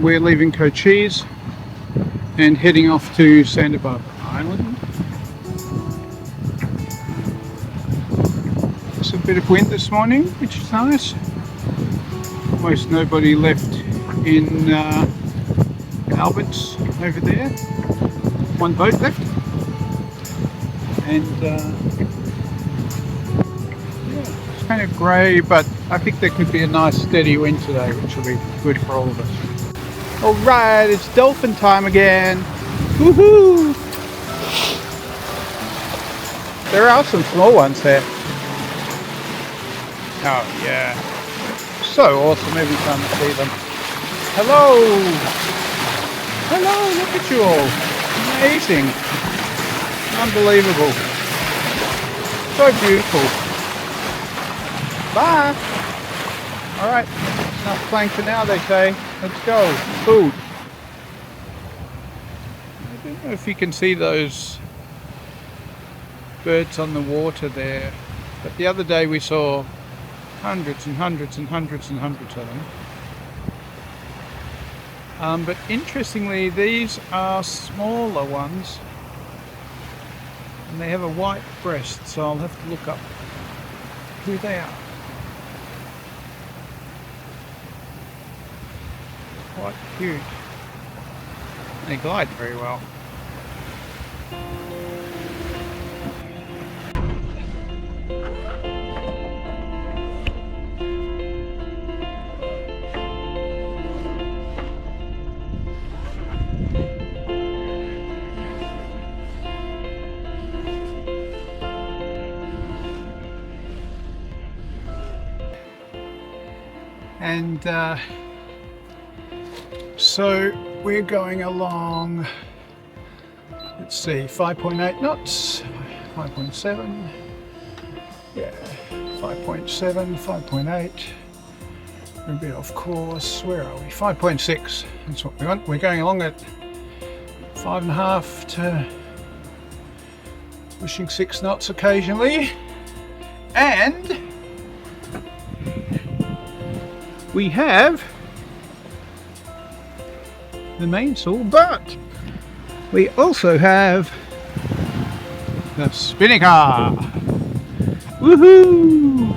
we're leaving Coches and heading off to Santa Barbara Island. There's a bit of wind this morning, which is nice. Almost nobody left in Albert's over there. One boat left. And yeah, it's kind of grey, but I think there could be a nice steady wind today, which will be good for all of us. Alright, it's dolphin time again. Woohoo! There are some small ones there. Oh yeah. So awesome every time I see them. Hello! Hello, look at you all. Amazing. Unbelievable. So beautiful. Bye! Alright, enough playing for now, they say. Let's go. Food. I don't know if you can see those birds on the water there, but the other day we saw hundreds and hundreds and hundreds and hundreds of them. But interestingly, these are smaller ones and they have a white breast, so I'll have to look up who they are. Quite cute. They glide very well. And so we're going along, let's see, 5.8 knots, 5.7, yeah, 5.7, 5.8, we're a bit off course. Where are we? 5.6, that's what we want. We're going along at 5.5 to pushing 6 knots occasionally, and we have the mainsail, but we also have the spinnaker. Woohoo!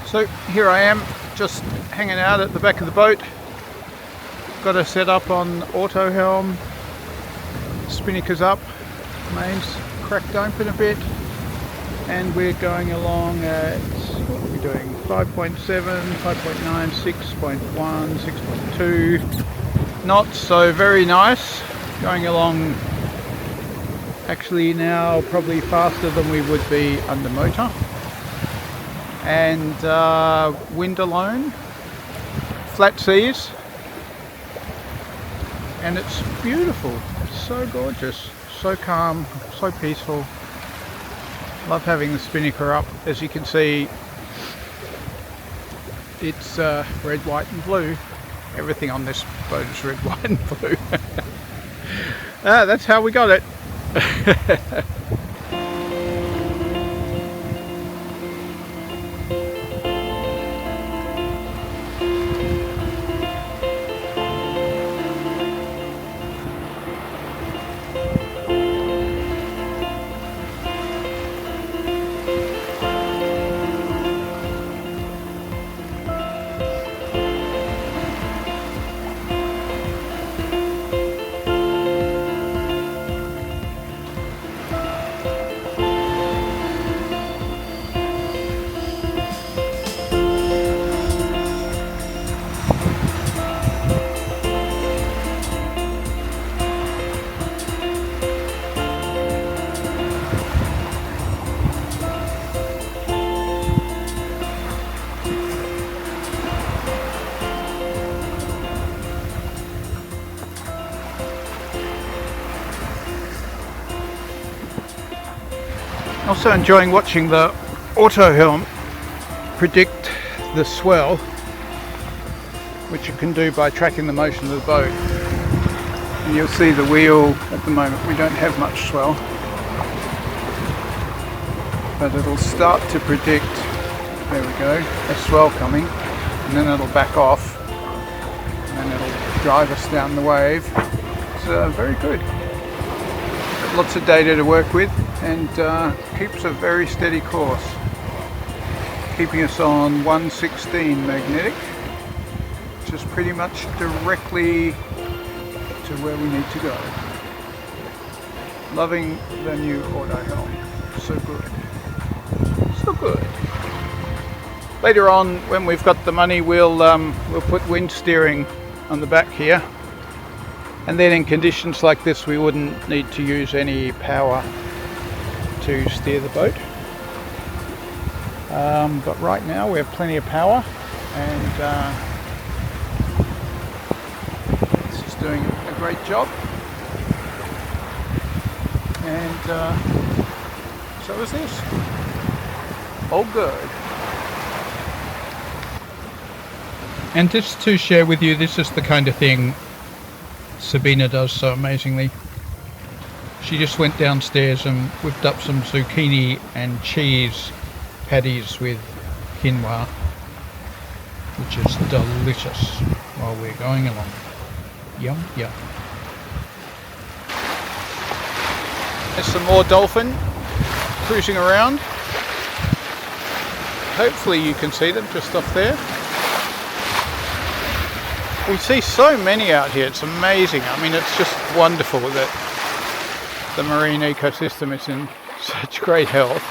So here I am, just hanging out at the back of the boat. Got her set up on auto helm, spinnaker's up, mains cracked open a bit, and we're going along at, what are we doing, 5.7, 5.9, 6.1, 6.2 knots, so very nice. Going along actually now probably faster than we would be under motor. And wind alone, flat seas, and it's beautiful, so gorgeous, so calm, so peaceful. Love having the spinnaker up. As you can see, it's red, white and blue. Everything on this boat is red, white and blue. That's how we got it. Also enjoying watching the auto helm predict the swell, which you can do by tracking the motion of the boat. And you'll see the wheel at the moment, we don't have much swell, but it'll start to predict, there we go, a swell coming, and then it'll back off and then it'll drive us down the wave. It's very good. Lots of data to work with, and keeps a very steady course, keeping us on 116 magnetic, which is pretty much directly to where we need to go. Loving the new auto helm, so good, so good. Later on, when we've got the money, we'll put wind steering on the back here. And then in conditions like this, we wouldn't need to use any power to steer the boat. But right now we have plenty of power, and this is doing a great job. And so is this. All good. And just to share with you, this is the kind of thing Sabina does so amazingly. She just went downstairs and whipped up some zucchini and cheese patties with quinoa, which is delicious, while we're going along. Yum, yum. There's some more dolphin cruising around. Hopefully you can see them just off there. We see so many out here, it's amazing. I mean, it's just wonderful that the marine ecosystem is in such great health.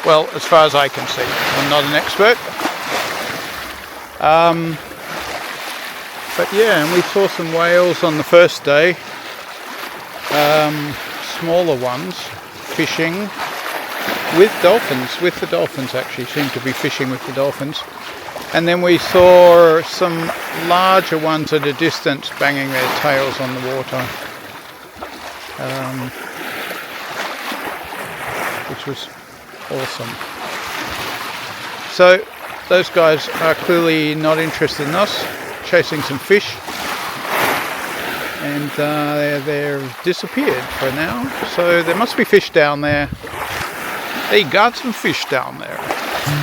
Well, as far as I can see. I'm not an expert. But yeah, and we saw some whales on the first day. Smaller ones, fishing with dolphins. With the dolphins, actually, seem to be fishing with the dolphins. And then we saw some larger ones at a distance banging their tails on the water, which was awesome. So those guys are clearly not interested in us, chasing some fish, and they're disappeared for now. So there must be fish down there. They got some fish down there.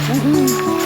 Woohoo!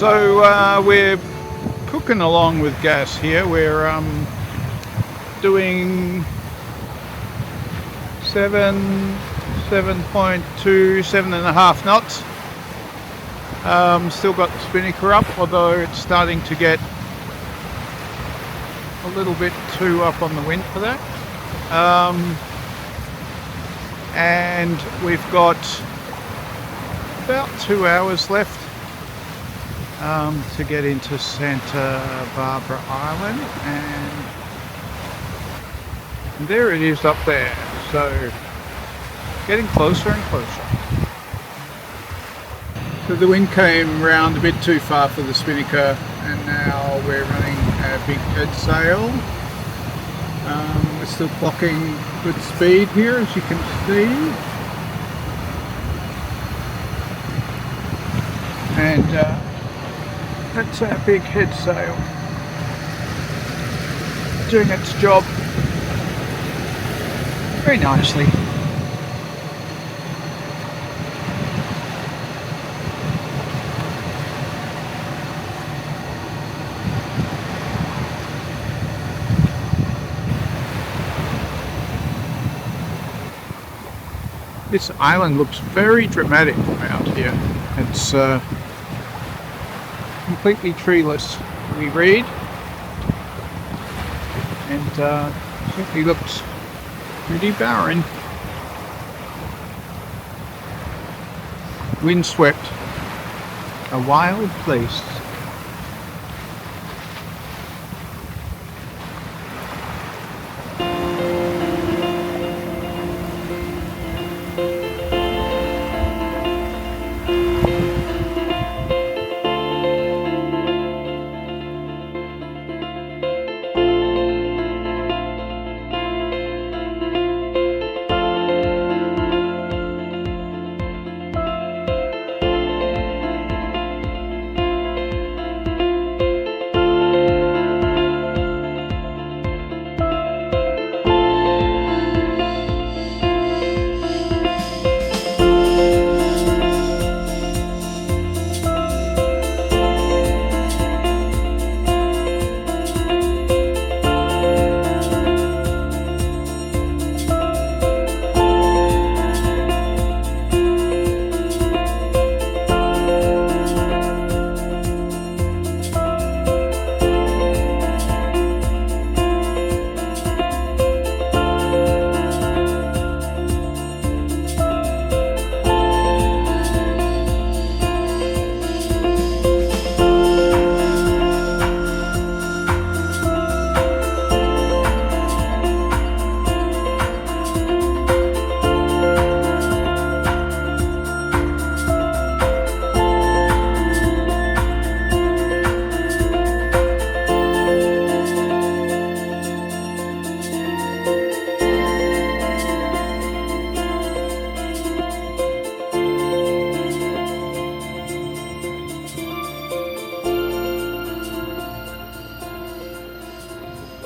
So we're cooking along with gas here. We're doing 7.2, 7.5 knots. Still got the spinnaker up, although it's starting to get a little bit too up on the wind for that. And we've got about 2 hours left to get into Santa Barbara Island, and there it is up there, so getting closer and closer. So the wind came round a bit too far for the spinnaker, and now we're running a big head sail. We're still clocking good speed here, as you can see. And that's our big head sail doing its job very nicely. This island looks very dramatic from out here. It's completely treeless, we read, and certainly looks pretty barren. Windswept, a wild place.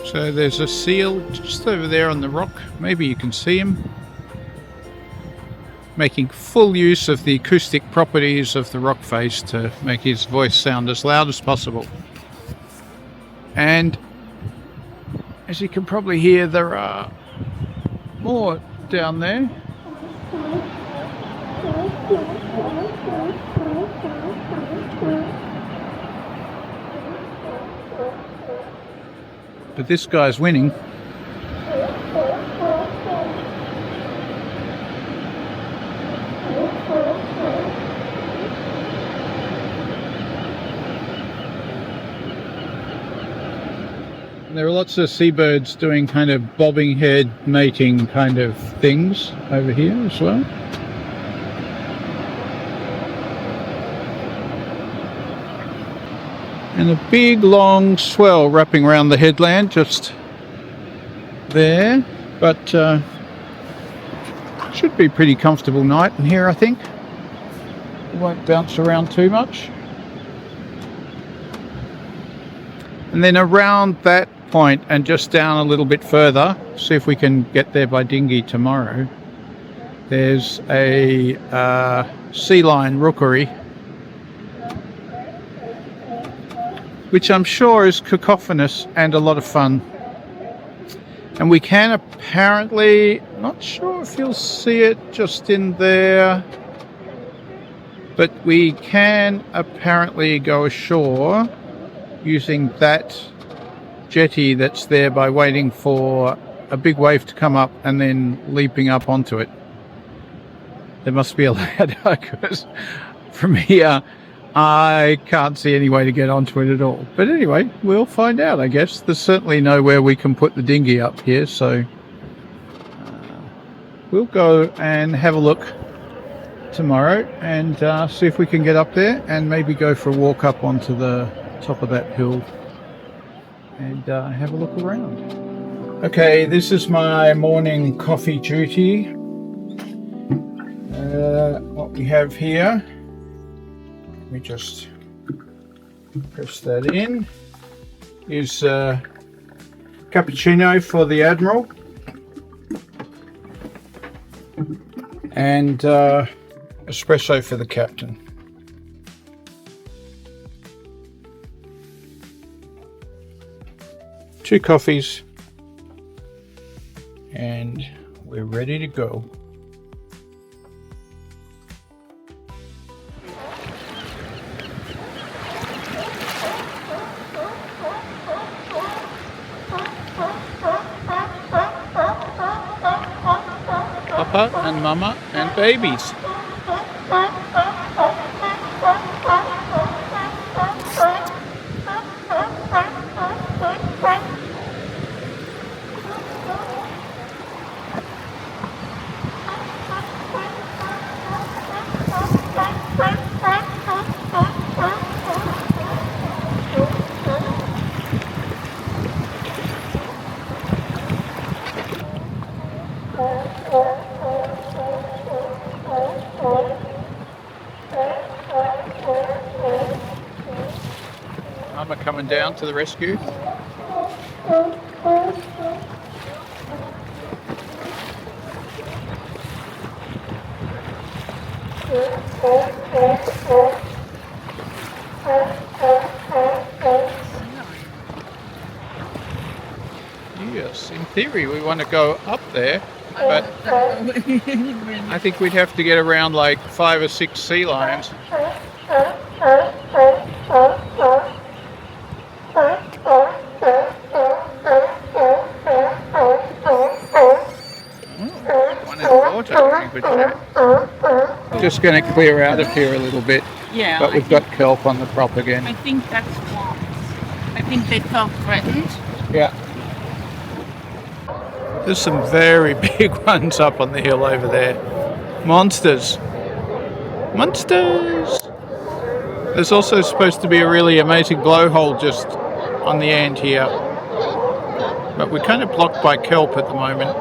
So there's a seal just over there on the rock. Maybe you can see him. Making full use of the acoustic properties of the rock face to make his voice sound as loud as possible. And as you can probably hear, there are more down there. But this guy's winning. There are lots of seabirds doing kind of bobbing head mating kind of things over here as well. And a big long swell wrapping around the headland just there, but should be a pretty comfortable night in here, I think. It won't bounce around too much. And then around that point and just down a little bit further, see if we can get there by dinghy tomorrow, there's a sea lion rookery. which I'm sure is cacophonous and a lot of fun. And we can apparently, not sure if you'll see it just in there, but we can apparently go ashore using that jetty that's there by waiting for a big wave to come up and then leaping up onto it. There must be a ladder, because from here I can't see any way to get onto it at all. But anyway, we'll find out, I guess. There's certainly nowhere we can put the dinghy up here, so we'll go and have a look tomorrow and see if we can get up there and maybe go for a walk up onto the top of that hill and have a look around. Okay, this is my morning coffee duty. What we have here, let me just press that in, is cappuccino for the Admiral and espresso for the Captain. Two coffees and we're ready to go. Papa and Mama and babies. Mama coming down to the rescue. Yes, in theory we want to go up there, but I think we'd have to get around like 5 or 6 sea lions. One in the water. Just going to clear out of here a little bit. Yeah, but we've got kelp on the prop again. I think that's wrong. I think they felt threatened. Yeah. There's some very big ones up on the hill over there. Monsters. Monsters! There's also supposed to be a really amazing blowhole just on the end here. But we're kind of blocked by kelp at the moment.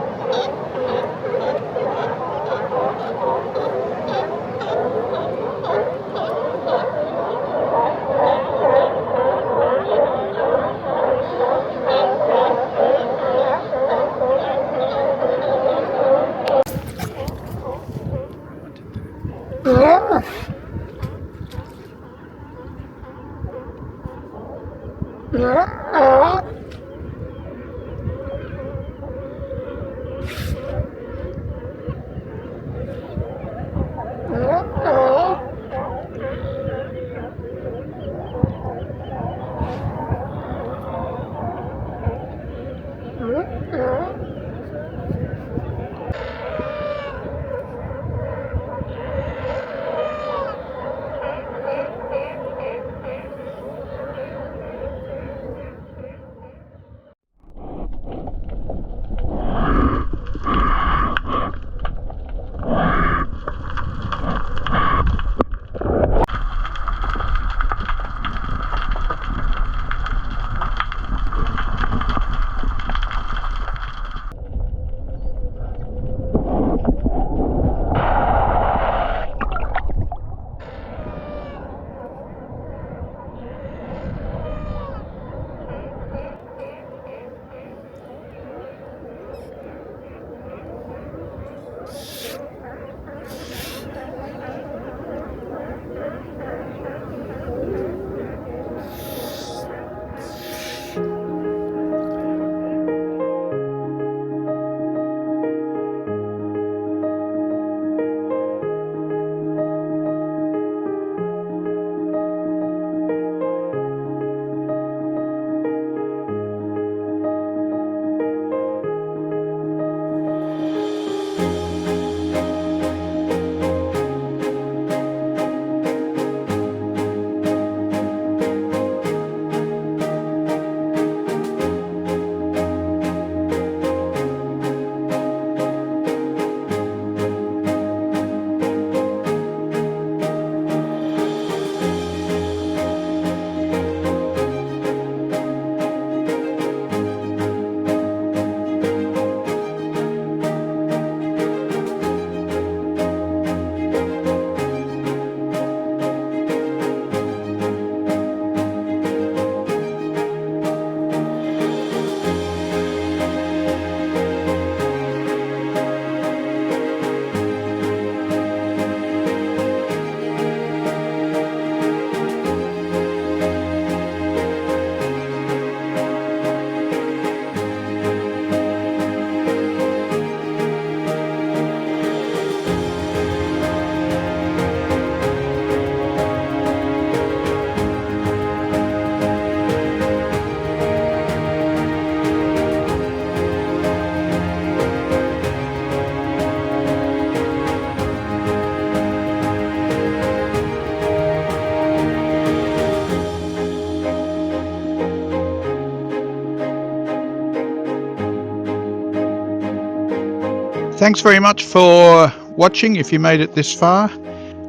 thanks very much for watching. If you made it this far,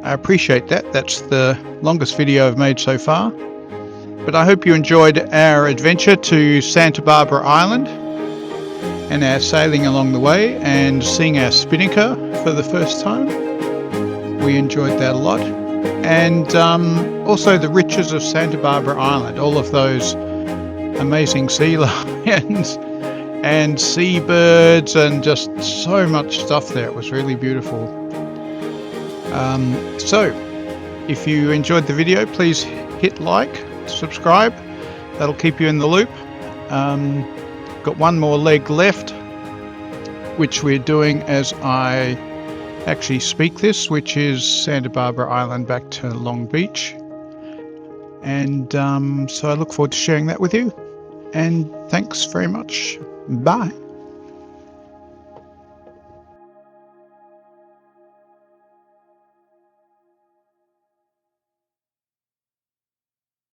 I appreciate that. That's the longest video I've made so far. But I hope you enjoyed our adventure to Santa Barbara Island and our sailing along the way and seeing our spinnaker for the first time. We enjoyed that a lot. And also the riches of Santa Barbara Island, all of those amazing sea lions and seabirds and just so much stuff there. It was really beautiful. So if you enjoyed the video, please hit like, subscribe. That'll keep you in the loop. Got one more leg left, which we're doing as I actually speak this, which is Santa Barbara Island back to Long Beach. And so I look forward to sharing that with you. And thanks very much. Bye.